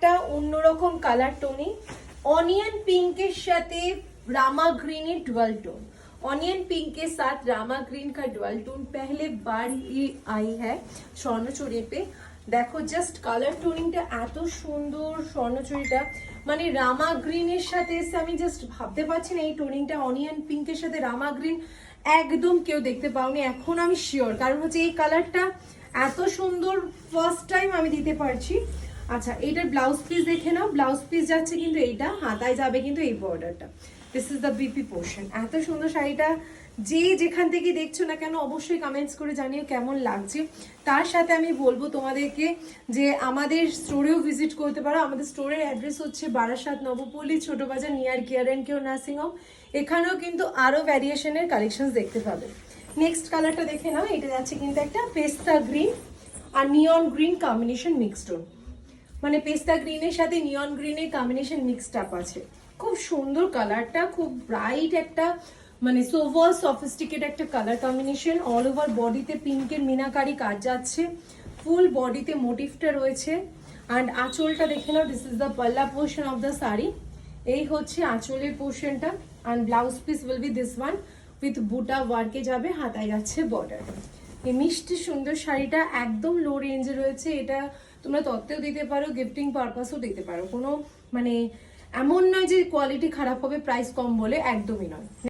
একটা অন্যরকম colour toning, onion pink के साथ रामा ग्रीन है डुअल टोन। ऑनियन पिंक के साथ रामा ग्रीन का डुअल टोन पहले बार ही आई है স্বর্ণচুরি पे। দেখো জাস্ট কালার টোনিংটা এত সুন্দর, স্বর্ণচুরিটা মানে রামা গ্রিনের সাথে এসে আমি জাস্ট ভাবতে পারছি না এই টোনিংটা অনিয়ন পিঙ্কের সাথে রামা গ্রিন একদম কেউ দেখতে পাওনি। এখন আমি শিওর, কারণ হচ্ছে এই কালারটা এত সুন্দর ফার্স্ট টাইম আমি দিতে পারছি। আচ্ছা, এইটার ব্লাউজ পিস দেখে নাও। ব্লাউজ পিস যাচ্ছে কিন্তু এইটা, হাতায় যাবে কিন্তু এই বর্ডারটা। This is the BP portion. এত সুন্দর শাড়িটা যে যেখান থেকে দেখছো না কেন অবশ্যই কমেন্টস করে জানিও কেমন লাগছে। তার সাথে আমি বলবো তোমাদেরকে যে আমাদের স্টোরেও ভিজিট করতে পারো। আমাদের স্টোরের অ্যাড্রেস হচ্ছে বারাসাত নবপল্লী, ছোট বাজার, near care and care nursing home. এখানেও কিন্তু আরও ভ্যারিয়েশনের কালেকশনস দেখতে পাবে। নেক্সট কালারটা দেখে নাও। এটা যাচ্ছে কিন্তু একটা পেস্তা গ্রিন আর neon green combination mixed tone, মানে পেস্তা গ্রিনের সাথে নিয়ন গ্রিনের কম্বিনেশন মিক্সড আপ আছে। খুব সুন্দর কালারটা, খুব ব্রাইট একটা মানে সোভার সফিস্টিকেট একটা কালার কম্বিনেশন। অল ওভার বডিতে পিঙ্কের মিনাকারি কাজ যাচ্ছে, ফুল বডিতে মোটিভটা রয়েছে। অ্যান্ড আঁচলটা দেখে নাও। দিস ইজ দ্য পাল্লা পোর্শন অফ দ্য শাড়ি। এই হচ্ছে আঁচলের পোর্শনটা। And blouse piece will be this one with বুটা ওয়ার্কে যাবে, হাতায় যাচ্ছে বর্ডার। এই মিষ্টি সুন্দর শাড়িটা একদম লো রেঞ্জে রয়েছে। এটা তোমরা তত্ত্বেও দিতে পারো, গিফটিং পারপাসও দিতে পারো। কোনো মানে এমন নয় যে কোয়ালিটি খারাপ হবে প্রাইস কম বলে, একদমই নয়।